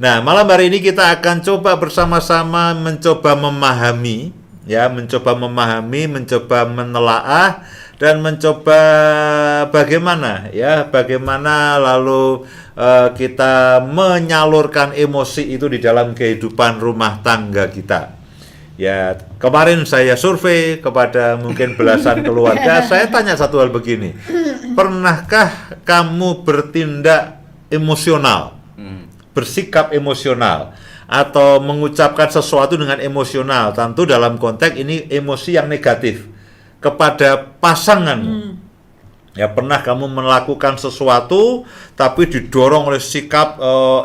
Nah, malam hari ini kita akan coba bersama-sama mencoba memahami, mencoba menelaah dan mencoba bagaimana lalu kita menyalurkan emosi itu di dalam kehidupan rumah tangga kita. Ya, kemarin saya survei kepada mungkin belasan keluarga, saya tanya satu hal begini. Pernahkah kamu bertindak emosional? Bersikap emosional atau mengucapkan sesuatu dengan emosional, tentu dalam konteks ini emosi yang negatif kepada pasanganmu. Ya, pernah kamu melakukan sesuatu tapi didorong oleh sikap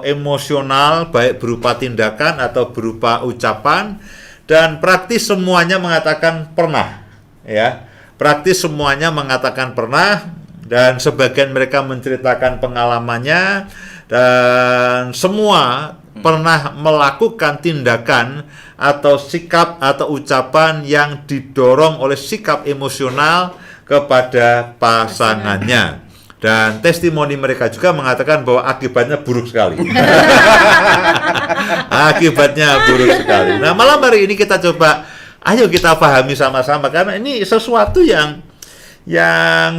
emosional, baik berupa tindakan atau berupa ucapan, dan praktis semuanya mengatakan pernah, ya. Praktis semuanya mengatakan pernah, dan sebagian mereka menceritakan pengalamannya, dan semua pernah melakukan tindakan atau sikap atau ucapan yang didorong oleh sikap emosional kepada pasangannya. Dan testimoni mereka juga mengatakan bahwa akibatnya buruk sekali. Akibatnya buruk sekali. Nah, malam hari ini kita coba, ayo kita pahami sama-sama, karena ini sesuatu yang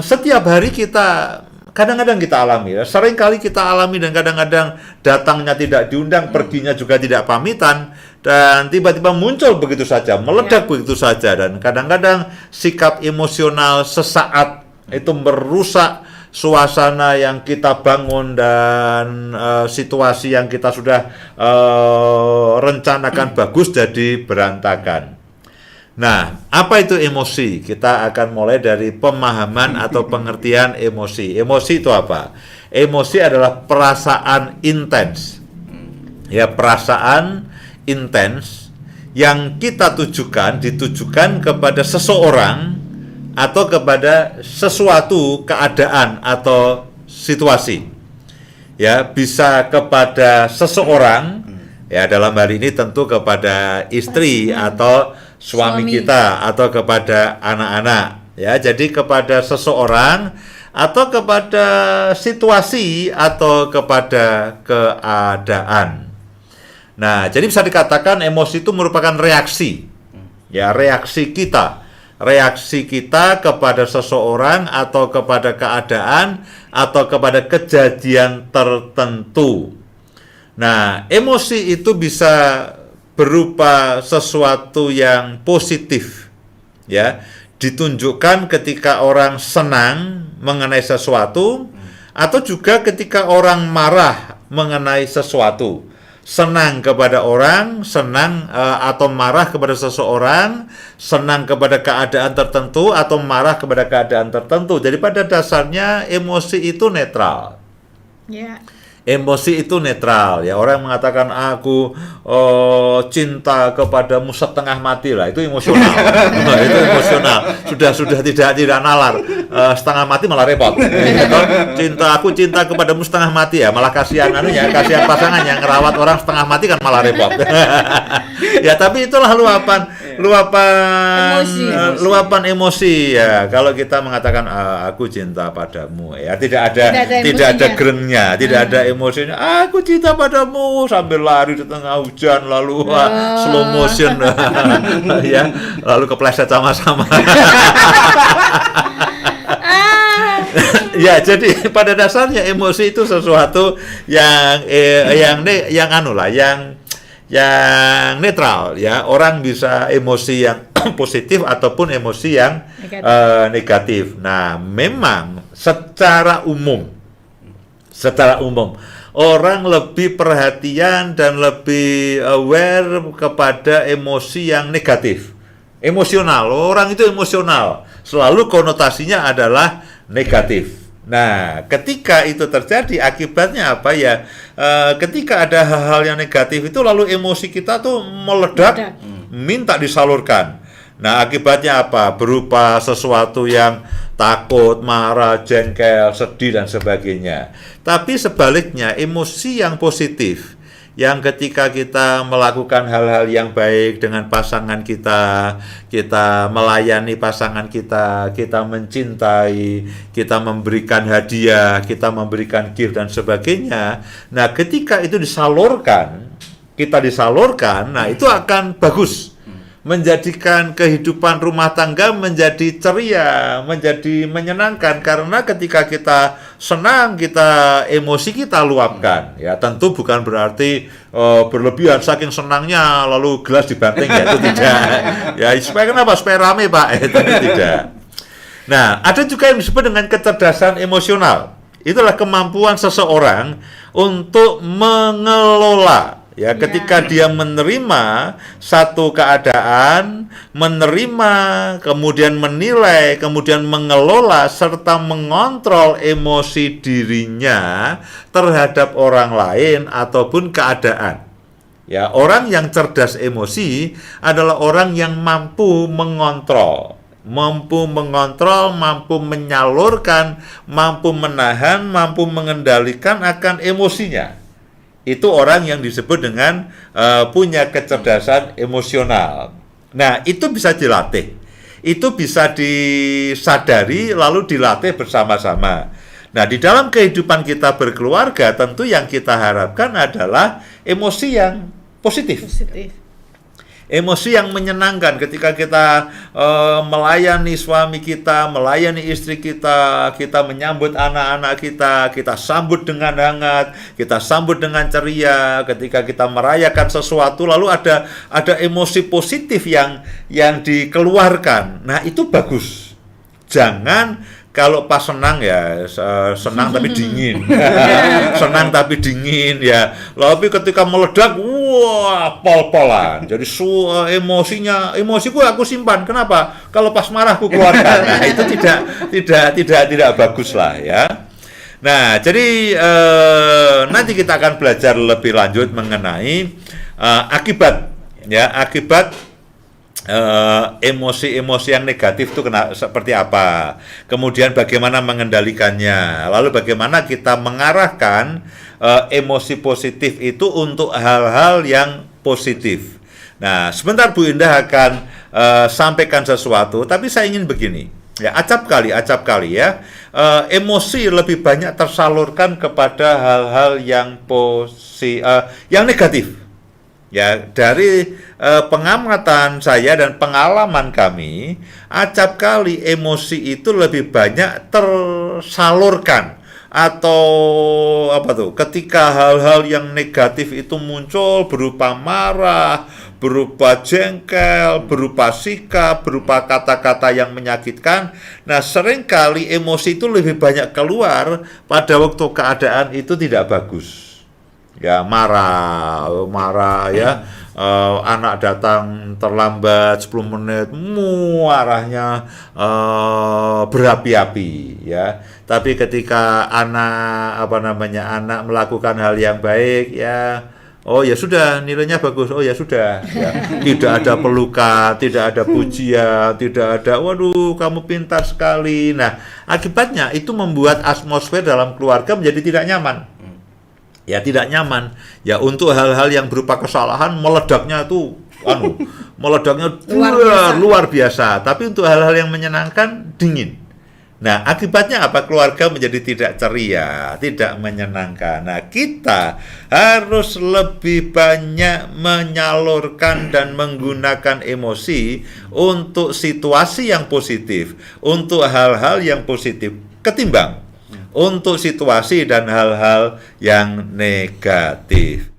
setiap hari kita kadang-kadang kita alami, ya. Sering kali kita alami, dan kadang-kadang datangnya tidak diundang, perginya juga tidak pamitan, dan tiba-tiba muncul begitu saja, meledak begitu saja, dan kadang-kadang sikap emosional sesaat itu merusak suasana yang kita bangun dan situasi yang kita sudah rencanakan bagus jadi berantakan. Nah, apa itu emosi? Kita akan mulai dari pemahaman atau pengertian emosi. Emosi itu apa? Emosi adalah perasaan intens. Ya, perasaan intens yang kita ditujukan kepada seseorang atau kepada sesuatu keadaan atau situasi. Ya, bisa kepada seseorang, ya dalam hal ini tentu kepada istri atau suami kita, atau kepada anak-anak, ya. Jadi kepada seseorang atau kepada situasi atau kepada keadaan. Nah, jadi bisa dikatakan emosi itu merupakan reaksi, ya, reaksi kita kepada seseorang atau kepada keadaan atau kepada kejadian tertentu. Nah, emosi itu bisa berupa sesuatu yang positif, ya, ditunjukkan ketika orang senang mengenai sesuatu, atau juga ketika orang marah mengenai sesuatu. Senang kepada orang, atau marah kepada seseorang, senang kepada keadaan tertentu atau marah kepada keadaan tertentu. Jadi pada dasarnya emosi itu netral. Yeah. Emosi itu netral, ya. Orang mengatakan aku cinta kepadamu setengah mati, lah, itu emosional. Itu emosional. Sudah tidak nalar. Setengah mati malah repot. Aku cinta kepadamu setengah mati, ya, malah kasihan kasihan pasangan yang ngerawat orang setengah mati kan malah repot. Ya, tapi itulah luapan emosi, ya. Kalau kita mengatakan aku cinta padamu, ya, tidak ada gerengnya, tidak ada emosinya. Aku cinta padamu sambil lari di tengah hujan, lalu slow motion, ya, lalu kepleset sama-sama. Ya, jadi pada dasarnya emosi itu sesuatu yang netral, ya. Orang bisa emosi yang positif ataupun emosi yang negatif. Nah, memang secara umum orang lebih perhatian dan lebih aware kepada emosi yang negatif. Emosional, orang itu emosional, selalu konotasinya adalah negatif. Nah, ketika itu terjadi, akibatnya apa, ya? Ketika ada hal-hal yang negatif itu, lalu emosi kita tuh meledak, minta disalurkan. Nah, akibatnya apa? Berupa sesuatu yang takut, marah, jengkel, sedih, dan sebagainya. Tapi sebaliknya, emosi yang positif, yang ketika kita melakukan hal-hal yang baik dengan pasangan kita, kita melayani pasangan kita, kita mencintai, kita memberikan hadiah, kita memberikan gift dan sebagainya. Nah, ketika itu disalurkan, nah itu akan bagus. Menjadikan kehidupan rumah tangga menjadi ceria, menjadi menyenangkan, karena ketika kita senang, kita emosi kita luapkan. Ya, tentu bukan berarti berlebihan saking senangnya lalu gelas dibanting, ya itu tidak. Ya, supaya kenapa? Supaya rame, Pak. Itu tidak. Nah, ada juga yang disebut dengan kecerdasan emosional. Itulah kemampuan seseorang untuk mengelola. Ya, ketika dia menerima satu keadaan, menerima, kemudian menilai, kemudian mengelola, serta mengontrol emosi dirinya terhadap orang lain ataupun keadaan. Ya, orang yang cerdas emosi adalah orang yang mampu mengontrol, mampu menyalurkan, mampu menahan, mampu mengendalikan akan emosinya. Itu orang yang disebut dengan punya kecerdasan emosional. Nah, itu bisa dilatih. Itu bisa disadari lalu dilatih bersama-sama. Nah, di dalam kehidupan kita berkeluarga, tentu yang kita harapkan adalah emosi yang positif. Emosi yang menyenangkan ketika kita melayani suami kita, melayani istri kita, kita menyambut anak-anak kita, kita sambut dengan hangat, kita sambut dengan ceria, ketika kita merayakan sesuatu, lalu ada emosi positif yang dikeluarkan. Nah, itu bagus. Jangan kalau pas senang ya senang tapi dingin, senang tapi dingin ya. Tapi ketika meledak, wah pol-polan. Jadi emosiku aku simpan. Kenapa? Kalau pas marah aku keluarkan. Nah, itu tidak bagus lah ya. Nah, jadi nanti kita akan belajar lebih lanjut mengenai akibat emosi-emosi yang negatif itu seperti apa, kemudian bagaimana mengendalikannya, lalu bagaimana kita mengarahkan emosi positif itu untuk hal-hal yang positif. Nah, sebentar Bu Indah akan sampaikan sesuatu, tapi saya ingin begini, ya, acap kali ya, emosi lebih banyak tersalurkan kepada hal-hal yang negatif. Ya, dari pengamatan saya dan pengalaman kami, acap kali emosi itu lebih banyak tersalurkan atau ketika hal-hal yang negatif itu muncul berupa marah, berupa jengkel, berupa sikap, berupa kata-kata yang menyakitkan. Nah, seringkali emosi itu lebih banyak keluar pada waktu keadaan itu tidak bagus. Ya, marah ya, anak datang terlambat 10 menit, marahnya berapi-api ya. Tapi ketika anak melakukan hal yang baik ya, oh ya sudah, nilainya bagus, oh ya sudah ya. Tidak ada pelukan, tidak ada pujian, tidak ada waduh kamu pintar sekali. Nah, akibatnya itu membuat atmosfer dalam keluarga menjadi tidak nyaman. Ya, tidak nyaman. Ya, untuk hal-hal yang berupa kesalahan meledaknya itu luar biasa. Tapi untuk hal-hal yang menyenangkan dingin. Nah, akibatnya apa? Keluarga menjadi tidak ceria, tidak menyenangkan. Nah, kita harus lebih banyak menyalurkan dan menggunakan emosi untuk situasi yang positif, untuk hal-hal yang positif ketimbang untuk situasi dan hal-hal yang negatif.